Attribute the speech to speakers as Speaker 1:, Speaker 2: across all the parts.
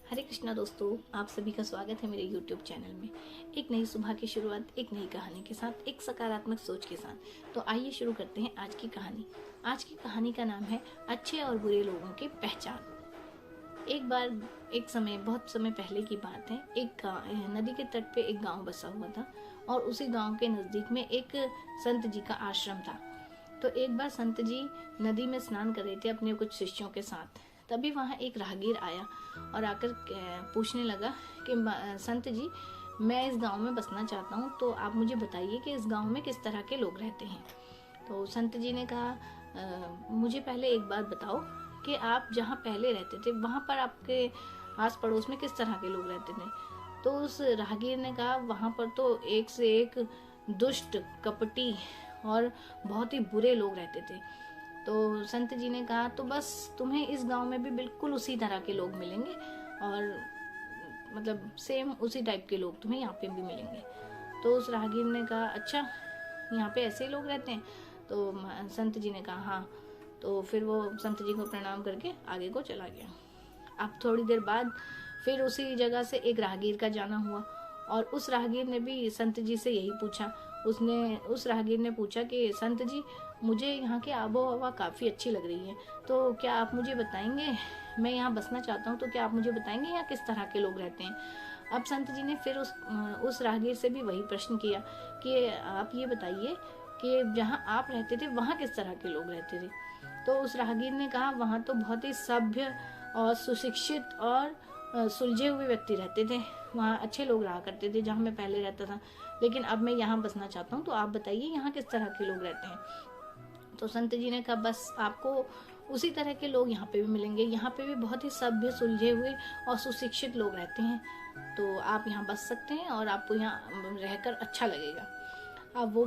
Speaker 1: हरे कृष्णा दोस्तों, आप सभी का स्वागत है मेरे YouTube चैनल में। एक नई सुबह की शुरुआत एक नई कहानी के साथ, एक सकारात्मक सोच के साथ। तो आइए शुरू करते हैं आज की कहानी। आज की कहानी का नाम है अच्छे और बुरे लोगों की पहचान। एक बार एक समय, बहुत समय पहले की बात है, एक नदी के तट पे एक गांव बसा हुआ था और उसी गांव के नज़दीक में एक संत जी का आश्रम था। तो एक बार संत जी नदी में स्नान कर रहे थे अपने कुछ शिष्यों के साथ। तभी वहाँ एक राहगीर आया और आकर पूछने लगा कि संत जी, मैं इस गांव में बसना चाहता हूँ, तो आप मुझे बताइए कि इस गांव में किस तरह के लोग रहते हैं। तो संत जी ने कहा, मुझे पहले एक बात बताओ कि आप जहाँ पहले रहते थे वहाँ पर आपके आस पड़ोस में किस तरह के लोग रहते थे। तो उस राहगीर ने कहा, वहाँ पर तो एक से एक दुष्ट, कपटी और बहुत ही बुरे लोग रहते थे। तो संत जी ने कहा, तो बस तुम्हें इस गांव में भी बिल्कुल उसी तरह के लोग मिलेंगे और मतलब सेम उसी टाइप के लोग तुम्हें यहाँ पे भी मिलेंगे। तो उस राहगीर ने कहा, अच्छा, यहाँ पे ऐसे ही लोग रहते हैं। तो संत जी ने कहा हाँ। तो फिर वो संत जी को प्रणाम करके आगे को चला गया। अब थोड़ी देर बाद फिर उसी जगह से एक राहगीर का जाना हुआ और उस राहगीर ने भी संत जी से यही पूछा। उस राहगीर ने पूछा कि संत जी, मुझे यहाँ की आबो हवा काफ़ी अच्छी लग रही है, तो क्या आप मुझे बताएंगे, मैं यहाँ बसना चाहता हूँ, तो क्या आप मुझे बताएंगे यहाँ किस तरह के लोग रहते हैं। अब संत जी ने फिर उस राहगीर से भी वही प्रश्न किया कि आप ये बताइए कि जहाँ आप रहते थे वहाँ किस तरह के लोग रहते थे। तो उस राहगीर ने कहा, वहाँ तो बहुत ही सभ्य और सुशिक्षित और सुलझे हुए व्यक्ति रहते थे, वहाँ अच्छे लोग रहा करते थे जहाँ मैं पहले रहता था, लेकिन अब मैं यहाँ बसना चाहता हूँ, तो आप बताइए यहाँ किस तरह के लोग रहते हैं। तो संत जी ने कहा, बस आपको उसी तरह के लोग यहाँ पे भी मिलेंगे, यहाँ पे भी बहुत ही सभ्य, सुलझे हुए और सुशिक्षित लोग रहते हैं, तो आप यहाँ बस सकते हैं और आपको यहाँ रहकर अच्छा लगेगा। अब वो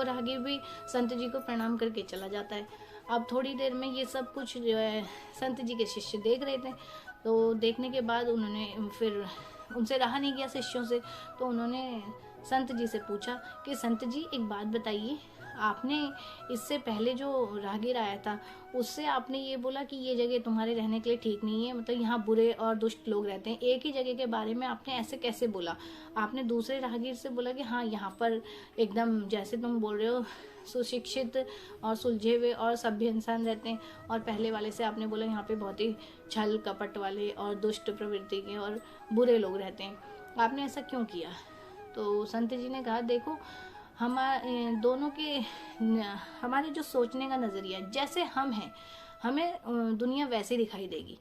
Speaker 1: राहगीर भी संत जी को प्रणाम करके चला जाता है। अब थोड़ी देर में ये सब कुछ जो है संत जी के शिष्य देख रहे थे। तो देखने के बाद उन्होंने फिर उनसे रहा नहीं गया शिष्यों से, तो उन्होंने संत जी से पूछा कि संत जी, एक बात बताइए, आपने इससे पहले जो राहगीर आया था उससे आपने ये बोला कि ये जगह तुम्हारे रहने के लिए ठीक नहीं है, मतलब यहाँ बुरे और दुष्ट लोग रहते हैं, एक ही जगह के बारे में आपने ऐसे कैसे बोला। आपने दूसरे राहगीर से बोला कि हाँ, यहाँ पर एकदम जैसे तुम बोल रहे हो सुशिक्षित और सुलझे हुए और सभ्य इंसान रहते हैं, और पहले वाले से आपने बोला यहाँ पे बहुत ही छल कपट वाले और दुष्ट प्रवृत्ति के और बुरे लोग रहते हैं, आपने ऐसा क्यों किया। तो संत जी ने कहा, देखो, हमारे दोनों के हमारे जो सोचने का नज़रिया, जैसे हम हैं, हमें दुनिया वैसे दिखाई देगी।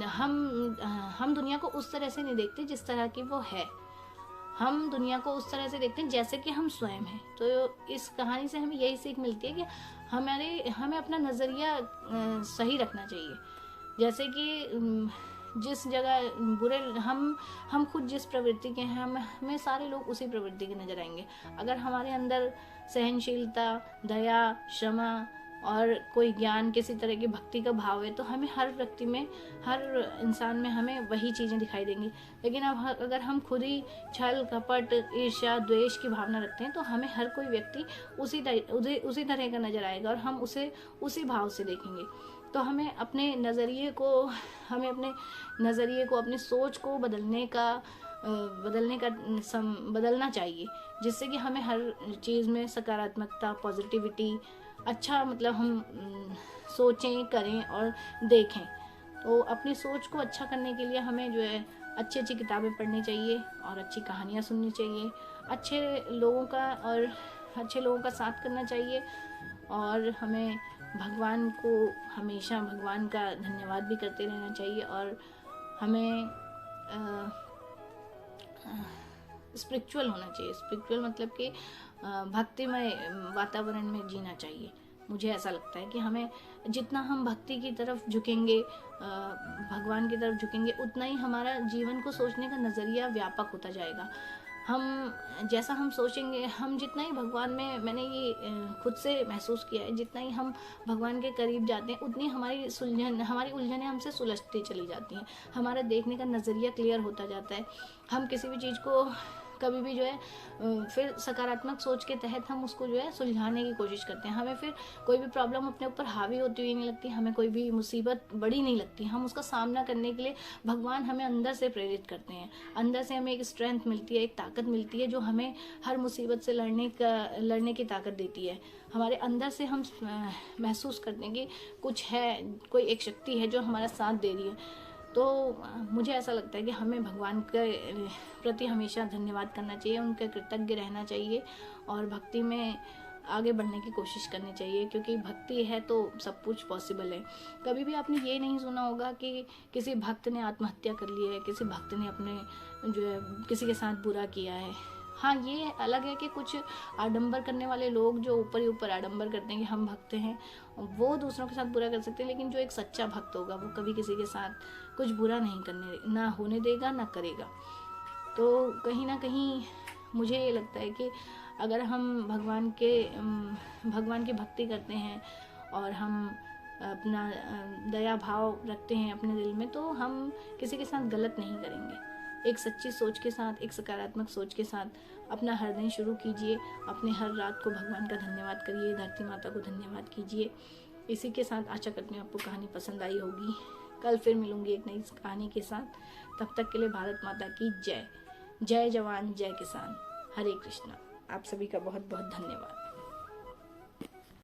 Speaker 1: हम दुनिया को उस तरह से नहीं देखते जिस तरह की वो है, हम दुनिया को उस तरह से देखते हैं जैसे कि हम स्वयं हैं। तो इस कहानी से हमें यही सीख मिलती है कि हमें अपना नज़रिया सही रखना चाहिए। जैसे कि जिस जगह बुरे हम खुद जिस प्रवृत्ति के हैं, हमें सारे लोग उसी प्रवृत्ति के नजर आएंगे। अगर हमारे अंदर सहनशीलता, दया, क्षमा और कोई ज्ञान, किसी तरह की भक्ति का भाव है, तो हमें हर व्यक्ति में, हर इंसान में हमें वही चीज़ें दिखाई देंगी। लेकिन अब अगर हम खुद ही छल कपट, ईर्ष्या, द्वेष की भावना रखते हैं, तो हमें हर कोई व्यक्ति उसी तरह का नजर आएगा और हम उसे उसी भाव से देखेंगे। तो हमें अपने नज़रिए को अपनी सोच को बदलना चाहिए, जिससे कि हमें हर चीज़ में सकारात्मकता, पॉजिटिविटी, अच्छा, मतलब हम सोचें, करें और देखें। तो अपनी सोच को अच्छा करने के लिए हमें जो है अच्छी अच्छी किताबें पढ़नी चाहिए और अच्छी कहानियाँ सुननी चाहिए, अच्छे लोगों का साथ करना चाहिए, और हमें हमेशा भगवान का धन्यवाद भी करते रहना चाहिए, और हमें स्पिरिचुअल होना चाहिए। स्पिरिचुअल मतलब कि भक्तिमय वातावरण में जीना चाहिए। मुझे ऐसा लगता है कि हमें जितना हम भक्ति की तरफ झुकेंगे, भगवान की तरफ झुकेंगे, उतना ही हमारा जीवन को सोचने का नज़रिया व्यापक होता जाएगा। जैसा हम सोचेंगे, हम जितना ही भगवान में, मैंने ये खुद से महसूस किया है, जितना ही हम भगवान के करीब जाते हैं, उतनी हमारी उलझनें हमसे सुलझती चली जाती हैं, हमारा देखने का नज़रिया क्लियर होता जाता है। हम किसी भी चीज़ को कभी भी जो है फिर सकारात्मक सोच के तहत हम उसको जो है सुलझाने की कोशिश करते हैं। हमें फिर कोई भी प्रॉब्लम अपने ऊपर हावी होती हुई नहीं लगती, हमें कोई भी मुसीबत बड़ी नहीं लगती। हम उसका सामना करने के लिए भगवान हमें अंदर से प्रेरित करते हैं, अंदर से हमें एक स्ट्रेंथ मिलती है, एक ताकत मिलती है जो हमें हर मुसीबत से लड़ने की ताकत देती है। हमारे अंदर से हम महसूस करते हैं कि कुछ है, कोई एक शक्ति है जो हमारा साथ दे रही है। तो मुझे ऐसा लगता है कि हमें भगवान के प्रति हमेशा धन्यवाद करना चाहिए, उनके कृतज्ञ रहना चाहिए और भक्ति में आगे बढ़ने की कोशिश करनी चाहिए, क्योंकि भक्ति है तो सब कुछ पॉसिबल है। कभी भी आपने ये नहीं सुना होगा कि किसी भक्त ने आत्महत्या कर ली है, किसी भक्त ने अपने जो है किसी के साथ बुरा किया है। हाँ, ये अलग है कि कुछ आडंबर करने वाले लोग जो ऊपर ही ऊपर आडंबर करते हैं कि हम भक्त हैं, वो दूसरों के साथ बुरा कर सकते हैं, लेकिन जो एक सच्चा भक्त होगा वो कभी किसी के साथ कुछ बुरा नहीं करने ना होने देगा ना करेगा। तो कहीं ना कहीं मुझे ये लगता है कि अगर हम भगवान की भक्ति करते हैं और हम अपना दया भाव रखते हैं अपने दिल में, तो हम किसी के साथ गलत नहीं करेंगे। एक सच्ची सोच के साथ, एक सकारात्मक सोच के साथ अपना हर दिन शुरू कीजिए। अपने हर रात को भगवान का धन्यवाद करिए, धरती माता को धन्यवाद कीजिए। इसी के साथ आशा करती हूँ आपको कहानी पसंद आई होगी। कल फिर मिलूंगी एक नई कहानी के साथ। तब तक के लिए भारत माता की जय। जय जवान जय किसान। हरे कृष्णा। आप सभी का बहुत बहुत धन्यवाद।